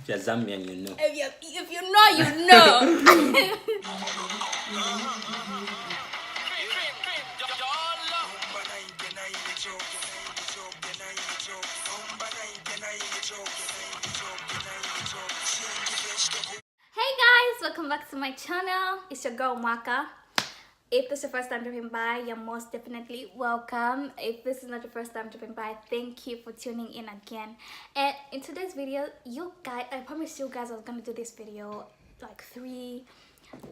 If you're Zambian, you know. If you know, you know. Hey guys, welcome back to my channel. It's your girl Mwaka. If this is your first time dropping by, you're most definitely welcome. If this is not your first time dropping by, thank you for tuning in again. And in today's video, I promised you guys I was gonna do this video like 3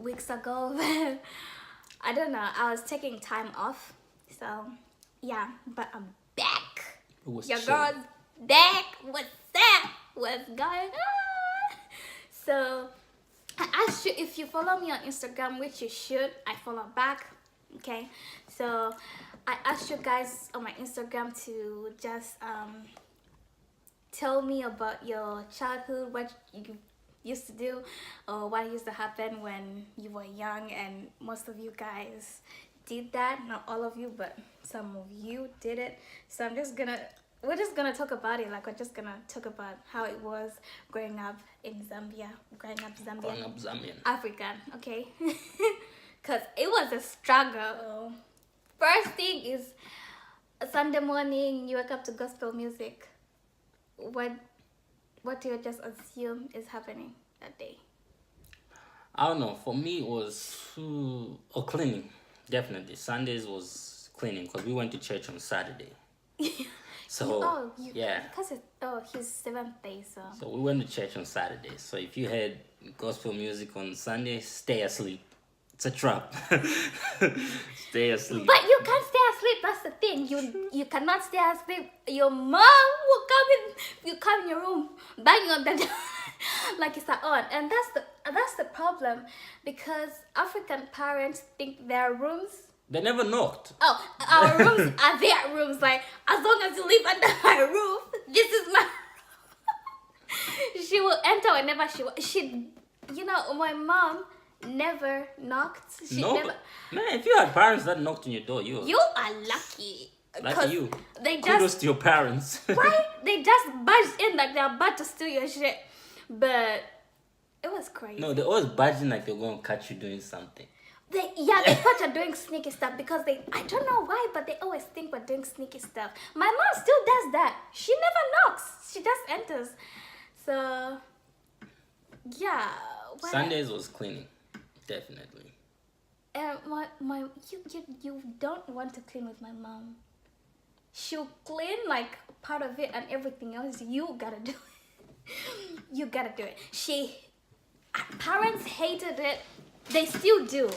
weeks ago. I don't know, I was taking time off, so yeah, but I'm back. Your girl's back. What's up? What's going on? So I asked you if you follow me on Instagram, which you should. I follow back. Okay, so I asked you guys on my Instagram to just tell me about your childhood, what you used to do, or what used to happen when you were young. And most of you guys did that. Not all of you, but some of you did it. So we're just gonna talk about it. Like, we're just gonna talk about how it was growing up in Zambia, growing up Zambian, African, okay? Because it was a struggle. First thing is, Sunday morning you wake up to gospel music. What do you just assume is happening that day? I don't know. For me, it was cleaning. Definitely, Sundays was cleaning because we went to church on Saturday. So yeah, because his 7th day, so we went to church on Saturday. So if you had gospel music on Sunday, stay asleep. It's a trap. Stay asleep. But you can't stay asleep. That's the thing. You cannot stay asleep. Your mom will come in. You come in your room, banging on the door like it's on, and that's the problem, because African parents think their rooms. They never knocked. Oh, our rooms are their rooms. Like, as long as you live under my roof, this is my. She will enter whenever she. You know, my mom never knocked. Man, if you had parents that knocked on your door, you are lucky. Lucky you. They just, kudos to your parents. Why? They just barged in like they're about to steal your shit. But it was crazy. No, they always barging like they're going to catch you doing something. They thought you're doing sneaky stuff because I don't know why, but they always think we're doing sneaky stuff. My mom still does that. She never knocks. She just enters. So, yeah. Sundays was cleaning, definitely. And you don't want to clean with my mom. She'll clean like part of it, and everything else you gotta do it. You gotta do it. Parents hated it. They still do.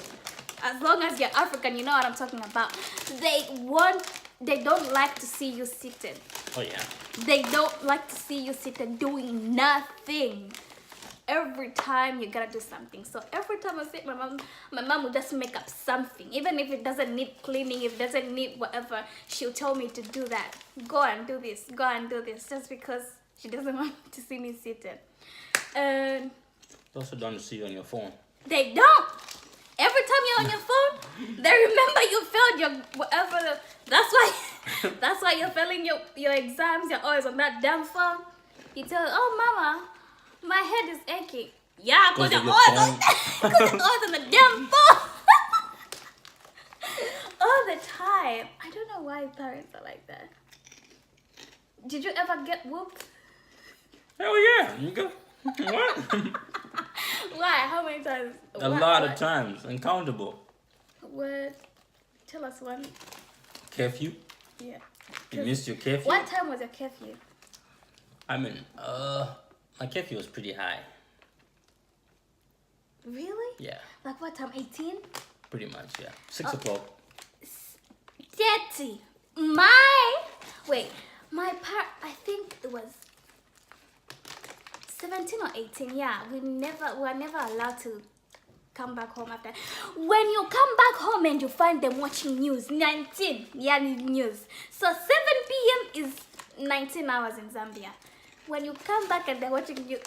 As long as you're African, you know what I'm talking about. They don't like to see you seated. Oh yeah. They don't like to see you seated doing nothing. Every time you gotta do something. So every time I sit, my mom will just make up something. Even if it doesn't need cleaning, if it doesn't need whatever, she'll tell me to do that. Go and do this. Go and do this. Just because she doesn't want to see me seated. And they also don't see you on your phone. They don't. Every time you're on your phone, they remember you failed your whatever. That's why you're failing your exams. You're always on that damn phone. You tell, oh mama, my head is aching. Yeah, because you're always on the damn phone. All the time. I don't know why parents are like that. Did you ever get whooped? Hell yeah. You go. What? Why? How many times? A lot of times. Uncountable. What? Tell us one. Curfew? Yeah. You missed your curfew? What time was your curfew? I mean, my curfew was pretty high. Really? Yeah. Like what time? 18? Pretty much, yeah. 6 o'clock. 30. I think it was 17 or 18. Yeah, we were never allowed to come back home after. When you come back home and you find them watching news, 19, yeah, news. So 7 p.m. is 19 hours in Zambia. When you come back and they're watching you,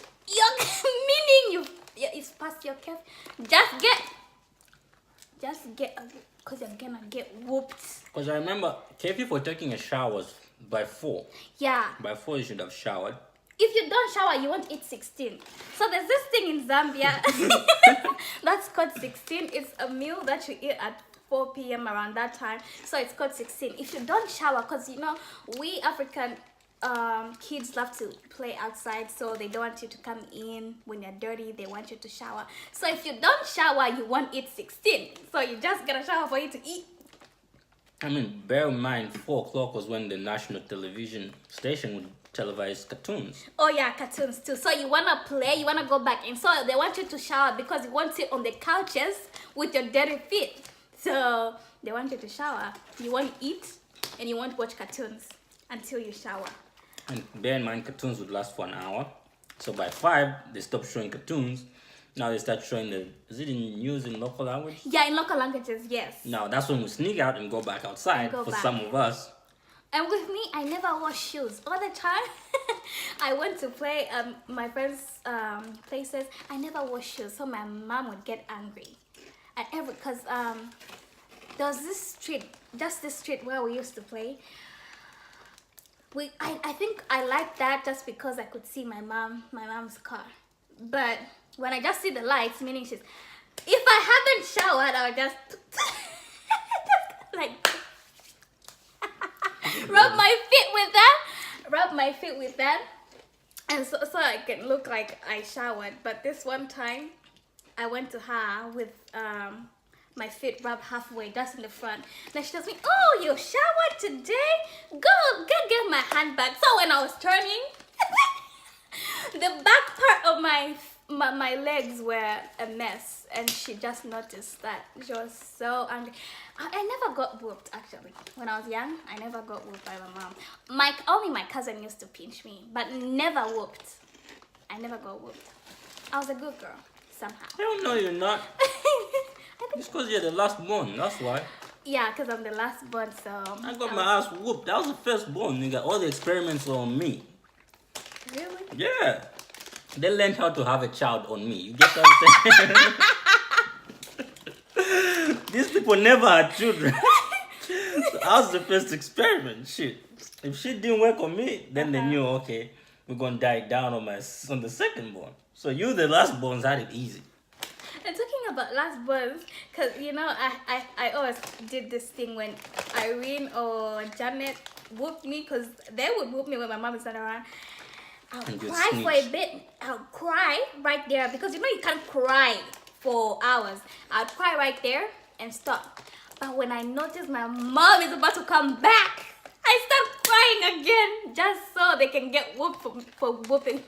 meaning it's past your curfew. Just get, because you're gonna get whooped. Because I remember curfew for taking a shower was by 4. Yeah. By 4 you should have showered. if you don't shower, you won't eat 16. So there's this thing in Zambia that's called 16. It's a meal that you eat at 4 p.m. around that time. So it's called 16. If you don't shower, because you know, we African kids love to play outside, so they don't want you to come in when you're dirty. They want you to shower. So if you don't shower, you won't eat 16. So you just gotta shower for you to eat. I mean, bear in mind, 4 o'clock was when the national television station would televise cartoons. Oh yeah, cartoons too. So you wanna play, you wanna go back in. So they want you to shower because you won't sit on the couches with your dirty feet. So they want you to shower. You won't eat and you won't watch cartoons until you shower. And bear in mind, cartoons would last for an hour. So by 5, they stop showing cartoons. Now they start showing is it in news in local language? Yeah, in local languages, yes. Now that's when we sneak out and go back outside some of us. And with me, I never wash shoes all the time. I went to play my friends' places. I never wash shoes, so my mom would get angry. And because there was this street, just this street where we used to play. I think I liked that just because I could see my mom's car. But when I just see the lights, meaning if I haven't showered, I would just like rub my feet with that, and so I can look like I showered. But this one time, I went to her with my feet rubbed halfway, just in the front. Then she tells me, "Oh, you showered today? Go get my handbag." So when I was turning, the back part of my legs were a mess, and she just noticed that. She was so angry. I never got whooped, actually. When I was young, I never got whooped by my mom. Only my cousin used to pinch me, but never whooped. I never got whooped. I was a good girl, somehow. Hell no, you're not. It's because you're the last born, that's why. Yeah, because I'm the last born, so... I got my ass whooped. That was the first born, nigga. All the experiments were on me. Really? Yeah. They learned how to have a child on me. You get what I'm saying? These people never had children. So I was the first experiment. Shit. If shit didn't work on me, then they knew, okay, we're going to die down on the second born. So you, the last borns, had it easy. And talking about last borns, because, you know, I always did this thing when Irene or Janet whooped me, because they would whoop me when my mom is not around. I'll cry for a bit. I'll cry right there, because you know you can't cry for hours. I'll cry right there and stop. But when I notice my mom is about to come back, I start crying again, just so they can get whooped for whooping.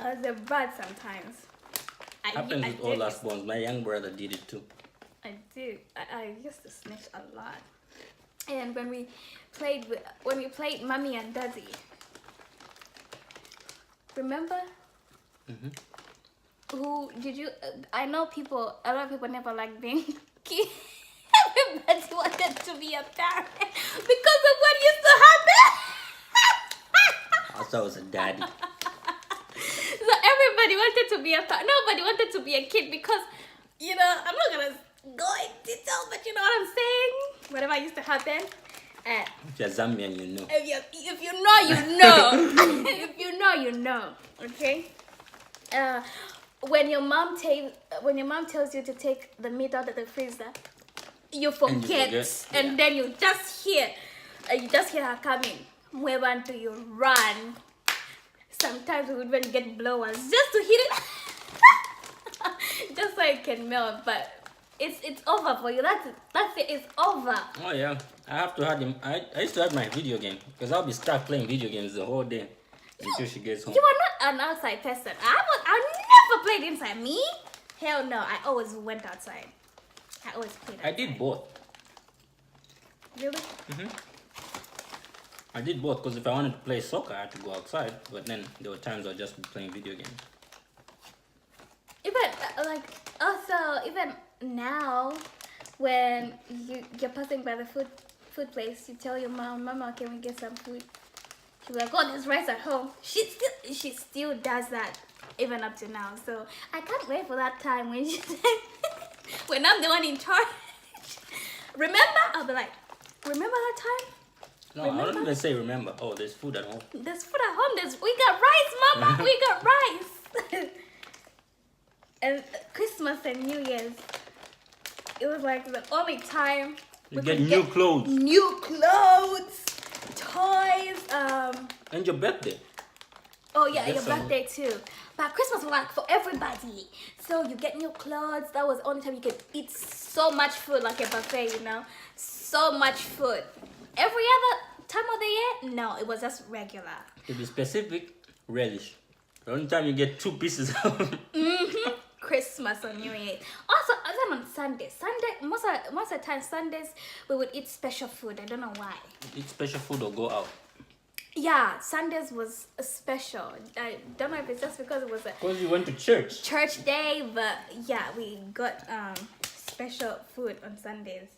I was a brat sometimes. Happens with all last borns. My young brother did it too. I did. I used to snitch a lot. And when we played Mommy and Daddy, remember? Mm-hmm. Who did you? I know a lot of people never like being kids. Everybody wanted to be a parent because of what used to happen. I thought I was a daddy. So everybody wanted to be a parent. Nobody wanted to be a kid because, you know, I'm not gonna go in detail, but you know what I'm saying. Whatever used to happen. If you're Zambian, you know. If you know, you know. If you know, you know. Okay. When your mom tells you to take the meat out of the freezer, you forget, and then you just hear her coming. Where until you run. Sometimes we would even get blowers just to hit it, just so it can melt. But it's over for you. That's it. It's over. Oh yeah, I have to have him. I used to have my video game because I'll be stuck playing video games the whole day until she gets home. You are not an outside person. I never played inside. Me? Hell no. I always went outside. I always played outside. I did both. Really? Mm-hmm. I did both because if I wanted to play soccer, I had to go outside. But then there were times I would just be playing video games. Even now, when you're passing by the food place, you tell your mom, "Mama, can we get some food?" She's like, "Oh, there's rice at home." She still does that even up to now. So I can't wait for that time when when I'm the one in charge. Remember? I'll be like, "Remember that time No, I don't even say remember. Oh, there's food at home. There's food at home. We got rice, Mama. We got rice. And Christmas and New Year's, it was like the only time You get new clothes. New clothes, toys. And your birthday. Oh yeah, your birthday too. But Christmas was like for everybody. So you get new clothes. That was the only time you could eat so much food, like a buffet, you know? So much food. Every other time of the year, no, it was just regular. To be specific, relish. The only time you get 2 pieces. Christmas or New Year. Also, other on Sundays. Most of the time, Sundays, we would eat special food. I don't know why. Eat special food or go out. Yeah, Sundays was special. I don't know if it's just because it was a Because you went to church. church day, but yeah, we got special food on Sundays.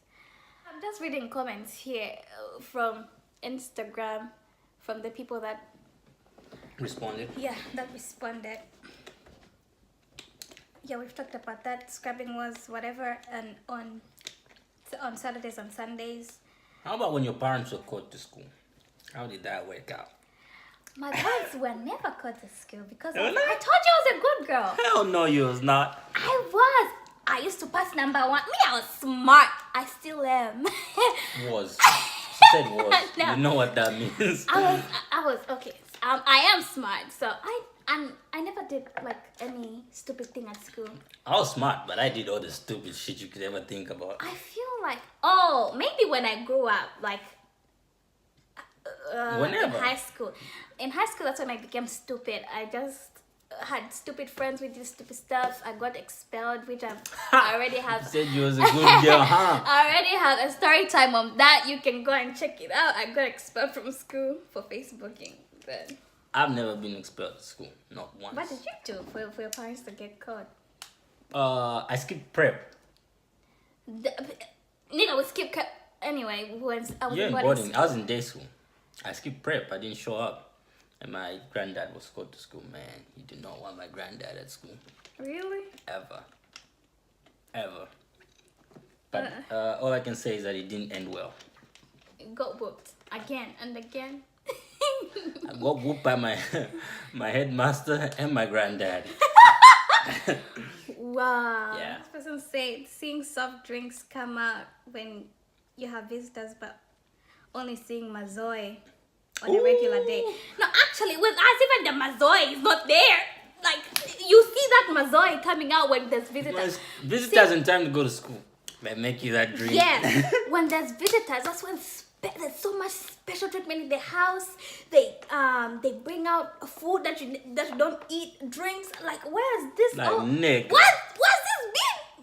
I'm just reading comments here from Instagram from the people that Responded. that responded. Yeah, we've talked about that. Scrubbing was whatever, and on Saturdays, on Sundays. How about when your parents were called to school? How did that work out? My parents were never called to school because They were I not? told you I was a good girl. Hell no, you was not. I was. I used to pass number 1. Me, I was smart. I still am. Was. She said was. No. You know what that means. I was okay. I am smart, so I never did like any stupid thing at school. I was smart, but I did all the stupid shit you could ever think about. I feel like maybe when I grew up, like Whenever. in high school. In high school, that's when I became stupid. I just had stupid friends with this stupid stuff. I got expelled, which I already have. You said you was a good girl, huh? I already have a story time on that. You can go and check it out. I got expelled from school for Facebooking. But I've never been expelled at school, not once. what did you do for your parents to get caught? I skipped prep. Nigga, we skip anyway. When I was Yeah, in in boarding boarding. I was in day school. I skipped prep. I didn't show up. And my granddad was called to school. Man, he did not want my granddad at school. Really? Ever. But all I can say is that it didn't end well. Got whooped again and again. I got whooped by my headmaster and my granddad. Wow. Yeah. This person said seeing soft drinks come out when you have visitors, but only seeing Mazoe on a regular day. No, actually, with us, even the Mazoe is not there. Like, you see that Mazoe coming out when there's visitors. Visitors in time to go to school. They make you that drink. Yes, when there's visitors, that's when there's so much special treatment in the house. They bring out food that you don't eat, drinks. Like, where's this? Like, Nick. What's this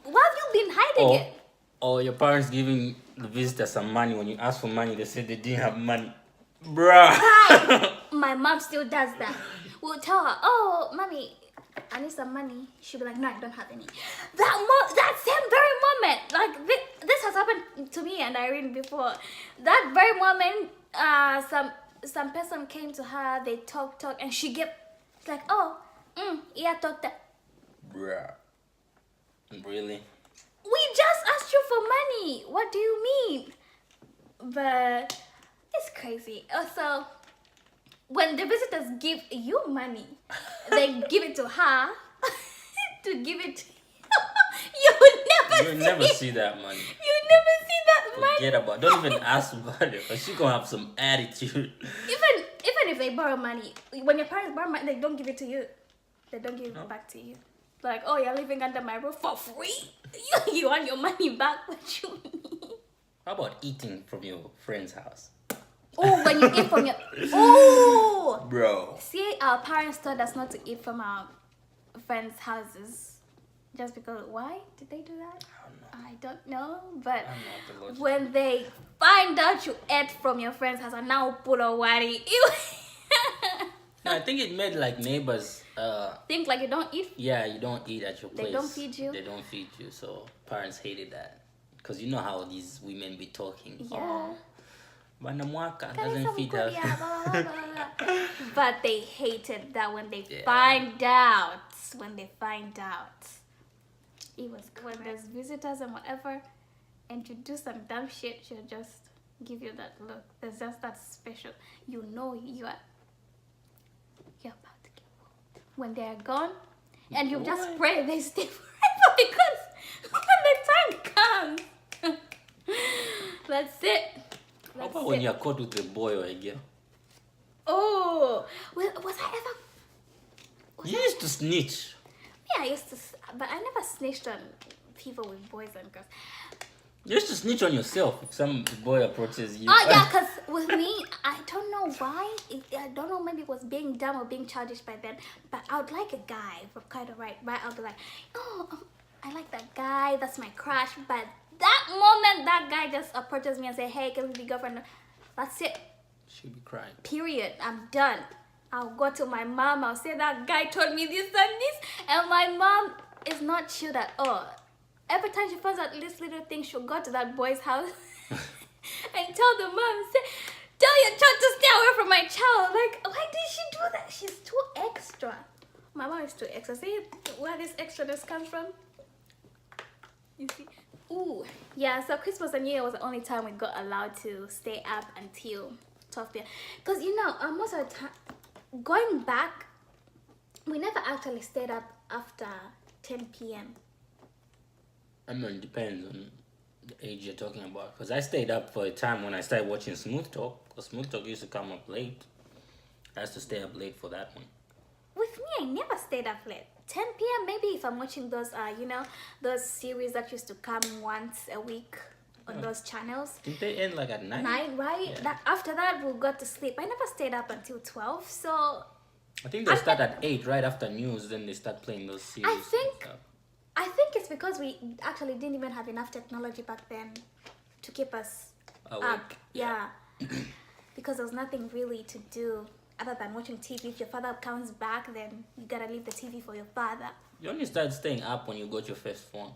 been? Where have you been hiding it? Or your parents giving the visitors some money. When you ask for money, they said they didn't have money. Bruh. Hi. My mom still does that. We'll tell her, oh, mommy, I need some money. She'll be like, no, I don't have any. That same very moment, like this has happened to me and Irene before. That very moment, some person came to her. They talk, and she gave, like, oh, yeah, talk that. Bruh. Really? We just asked you for money. What do you mean? But it's crazy. Also, when the visitors give you money, they give it to her to give it to you. You'll never see that money. You never see that money. Forget about it. Don't even ask about it, but she's gonna have some attitude. Even if they borrow money, when your parents borrow money, they don't give it to you. They don't give it back to you. Like, oh, you're living under my roof for free? You want your money back? What you mean? How about eating from your friend's house? Oh, when you eat from your... Oh! Bro. See, our parents told us not to eat from our friends' houses. Just because... Why did they do that? I don't know. But when they find out you ate from your friend's house, and now put a worry. No, I think it made like neighbors... Think like you don't eat? Yeah, you don't eat at your place. They don't feed you? They don't feed you. So parents hated that. Because you know how these women be talking. Yeah. Oh, Bana Mwaka doesn't feed us. But they hated that when they find out. When they find out. It was when there's visitors and whatever, and you do some dumb shit, you're just give you that look. There's just that special. You know you're about to get old. When they're gone, and you just pray they stay forever because when the time comes, that's it. How about when you're caught with a boy or a girl? Oh, well, was I ever? You used to snitch. Yeah, I used to, but I never snitched on people with boys and girls. You used to snitch on yourself if some boy approaches you. Oh yeah, because with me, I don't know why. I don't know, maybe it was being dumb or being childish by then. But I would like a guy from kind of right. I'll be like, oh, I like that guy. That's my crush. But that moment, that guy just approaches me and say, hey, can we be girlfriend? That's it. She'll be crying. Period. I'm done. I'll go to my mom. I'll say that guy told me this and this, and my mom is not sure at all. Every time she finds out this little thing, she'll go to that boy's house and tell the mom, say, tell your child to stay away from my child. Like, why did she do that? She's too extra. My mom is too extra. See where this extraness comes from? You see? Ooh. Yeah, so Christmas and New Year was the only time we got allowed to stay up until 12 p.m. Because, you know, most of the time, going back, we never actually stayed up after 10 p.m. I mean, it depends on the age you're talking about. Because I stayed up for a time when I started watching Smooth Talk. Because Smooth Talk used to come up late. I used to stay up late for that one. With me, I never stayed up late. 10 p.m. maybe if I'm watching those, you know, those series that used to come once a week on those channels. Didn't they end like at 9? 9, right? Yeah. That, after that, we got to sleep. I never stayed up until 12, so... I think they start at 8 right after news. Then they start playing those series. I think it's because we actually didn't even have enough technology back then to keep us up. Yeah. Because there was nothing really to do other than watching TV. If your father comes back, then you gotta leave the TV for your father. You only started staying up when you got your first phone.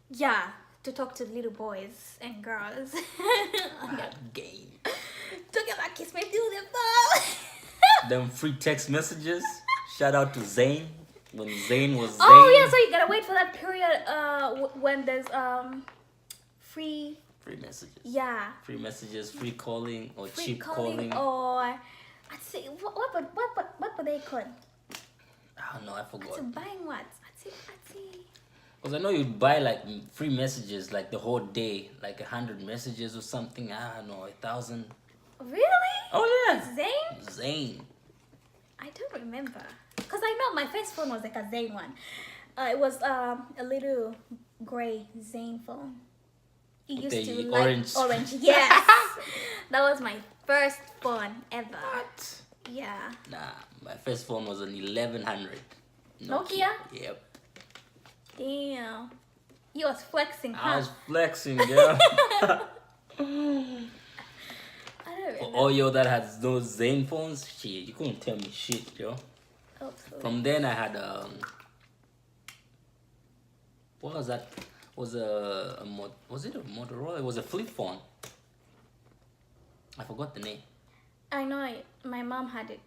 Yeah, to talk to little boys and girls. Game. Talking about kiss me through the phone. Them free text messages. Shout out to Zane. When Zane was Zane. Oh yeah, so you gotta wait for that period when there's free messages. Yeah. Free messages, free calling or Free cheap calling. Or I'd say what were they called? I don't know, I forgot. I'd say buying what? I'd say Because I know you'd buy like free messages like the whole day, like 100 messages or something. I don't know, 1,000. Really? Oh yeah. Zane? Zane. I don't remember. Because I know my first phone was like a Zane one. It was a little grey Zane phone. It used The to orange. like orange. Yes. That was my first phone ever. What? Yeah. Nah, my first phone was an 1100. Nokia? Yep. Damn. You was flexing, huh? I was flexing, girl. I don't remember. All yo that has those Zane phones, shit, you couldn't tell me shit, yo. Hopefully. From then I had what was that? Was was it a Motorola? It was a flip phone. I forgot the name. I know my mom had it.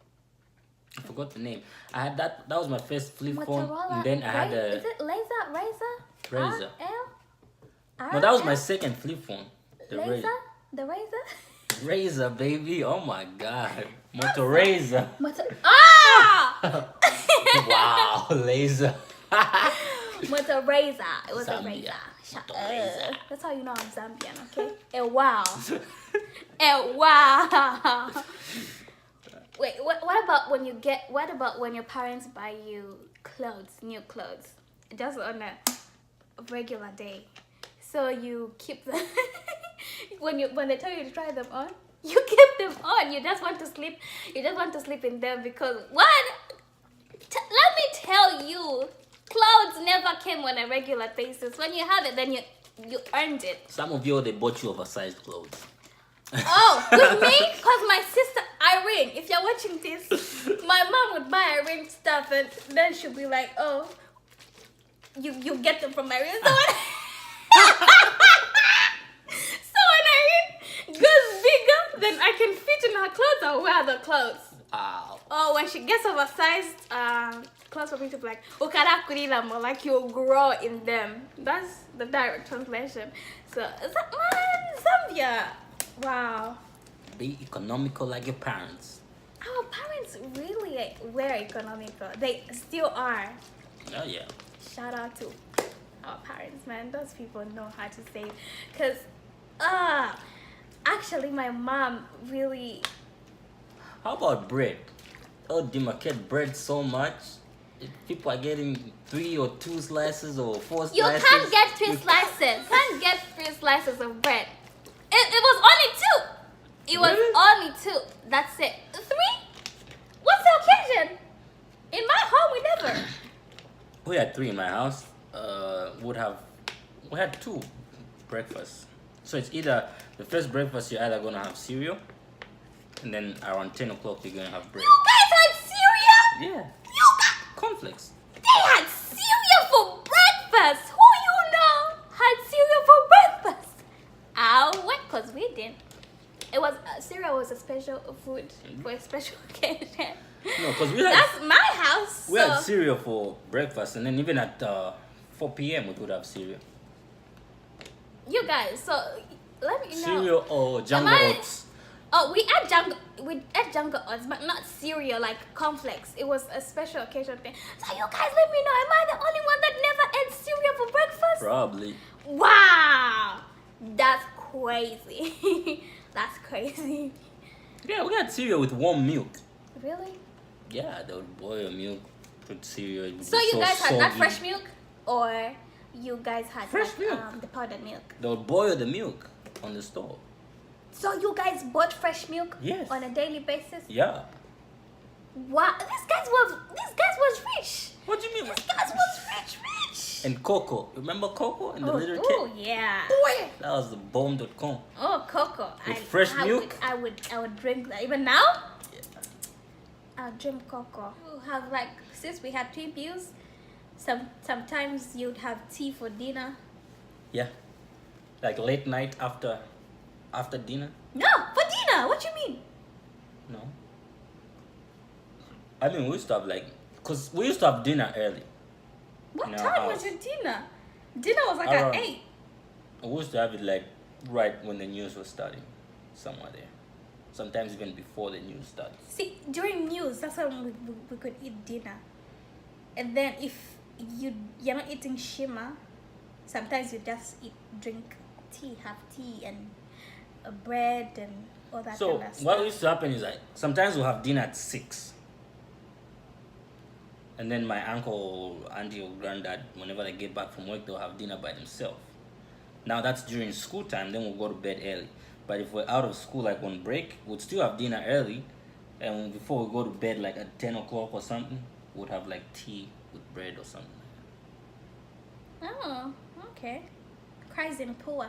I forgot the name. I had that. That was my first flip phone. Motorola. And then I had a Is it Razor? Razor. R-L? No, that was my second flip phone. The Razor? The Razor? Razor, baby. Oh my god. Motorola. Ah! Wow, laser. Motorola. It was a Zambia. razor. Motorola. That's how you know I'm Zambian, okay? Wow. Wow. Wait, what about when your parents buy you clothes, new clothes, just on a regular day? So you keep them when they tell you to try them on, you keep them on. You just want to sleep. You just want to sleep in them because what? Let me tell you, clothes never came on a regular basis. When you have it, then you earned it. Some of you, they bought you oversized clothes. Oh, with me? Because my sister Irene, if you're watching this, my mom would buy Irene stuff and then she'll be like, oh, you get them from Irene. So when Irene goes bigger, then I can fit in her clothes or wear the clothes. Wow. Oh, when she gets oversized clothes for me to be like, more like you'll grow in them. That's the direct translation. So, man, Zambia. Wow. Be economical like your parents. Our parents really were economical. They still are. Oh yeah. Shout out to our parents, man. Those people know how to save. Cause, actually, my mom really. How about bread? Oh, demarcate bread so much. If people are getting 3 or 2 slices or 4 slices. You can't get 3 slices. Can't get 3 slices of bread. It was only 2. It was Really? only 2. That's it. 3? What's the occasion? In my home, we never. We had 3 in my house. We had 2 breakfasts. So it's either the first breakfast you're either gonna have cereal, and then around 10 o'clock you're gonna have bread. You guys had cereal? Yeah. You guys, Cornflakes. they had cereal for breakfast. Who you know had cereal for breakfast? Wait, cause we didn't. It was cereal was a special food for a special occasion. No, because we had That's my house. we so. had cereal for breakfast, and then even at 4 p.m. we could have cereal. You guys, so let me know. Cereal or jungle Am I- oats. Oh, we ate jungle oats, but not cereal like cornflakes. It was a special occasion thing. So you guys, let me know. Am I the only one that never ate cereal for breakfast? Probably. Wow, that's crazy. That's crazy. Yeah, we had cereal with warm milk. Really? Yeah, they would boil milk, put cereal. It would So be you guys had not soggy. fresh milk, or you guys had Fresh like, milk. the powdered milk? They would boil the milk on the stove. So you guys bought fresh milk Yes. on a daily basis? Yeah. Wow, these guys was rich. What do you mean? These guys was rich. And cocoa. Remember cocoa and the little Oh kid? yeah. That was the bomb.com. Oh, cocoa. With fresh milk? I would drink that. Even now? I'll drink cocoa. We'll have like, since we had 3 meals, sometimes you'd have tea for dinner. Yeah. Like late night after dinner? No, for dinner. What you mean? No. I mean, we used to have like, because we used to have dinner early. What In our time was house. your dinner? Dinner was like Around- at 8. We used to have it like right when the news was starting, somewhere there. Sometimes even before the news starts. See, during news, that's when we could eat dinner. And then if you're not eating shima, sometimes you just drink tea, have tea and bread and all that So kind of stuff. what used to happen is like sometimes we'll have dinner at 6. And then my uncle, auntie or granddad, whenever they get back from work, they'll have dinner by themselves. Now that's during school time, then we'll go to bed early. But if we're out of school, like on break, we'd still have dinner early. And before we go to bed, like at 10 o'clock or something, we'd have like tea with bread or something. Oh, okay. Cries and poor.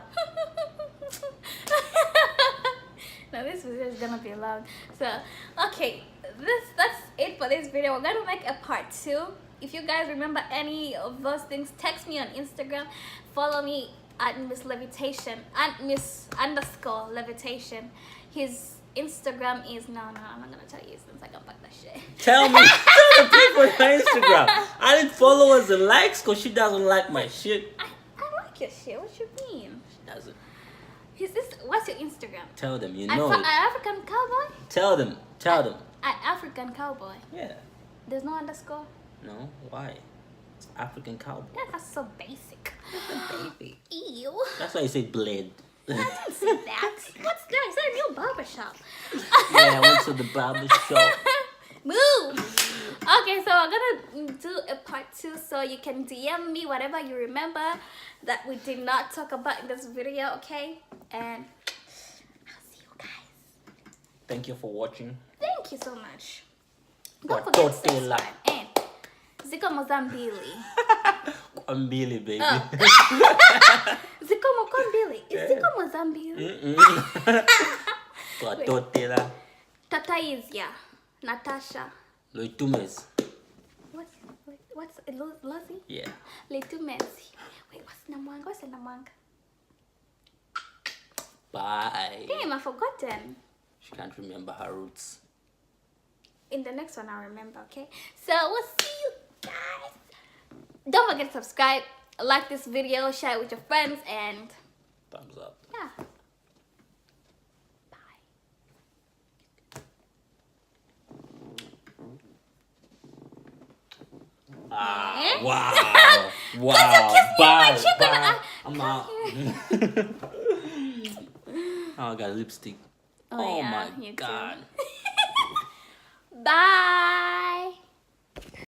Now this video is gonna be long. So, okay, that's it for this video. We're gonna make a part 2. If you guys remember any of those things, text me on Instagram. Follow me at Miss Levitation, at Miss_Levitation. His Instagram is no, I'm not gonna tell you since I got back that shit. Tell the people on my Instagram. I didn't followers and likes because she doesn't like my shit. I like your shit. What you mean? She doesn't. What's your Instagram? Tell them, you know it. African Cowboy? Tell them. African Cowboy. Yeah. There's no underscore? No, why? It's African cowboy. Yeah, that's so basic. Baby. Ew. That's why you say bled. I didn't see that. What's that? Is that a new barbershop? Yeah, I went to the barber shop. Move. Okay, so I'm gonna do a part 2 so you can DM me whatever you remember that we did not talk about in this video, okay? And I'll see you guys. Thank you for watching. Thank you so much. What Don't forget to totally subscribe. And Ziko Mozambili. Kwambili, baby. Ziko Mokombili. Is Ziko Mozambili? Kwa totela. Tataizia. Natasha. Loitumes. What's Lozzie? Yeah. Letumezi. Wait, what's Namwanga? What's Namwanga? Bye. Damn, I've forgotten. She can't remember her roots. In the next one, I'll remember, okay? So, we'll see you guys. Don't forget to subscribe, like this video, share it with your friends, and Thumbs up. yeah. Eh? Wow. Wow. Kiss me on my cheek. I'm out. Oh, I got lipstick. Oh, Oh, yeah, my you too. God. Bye.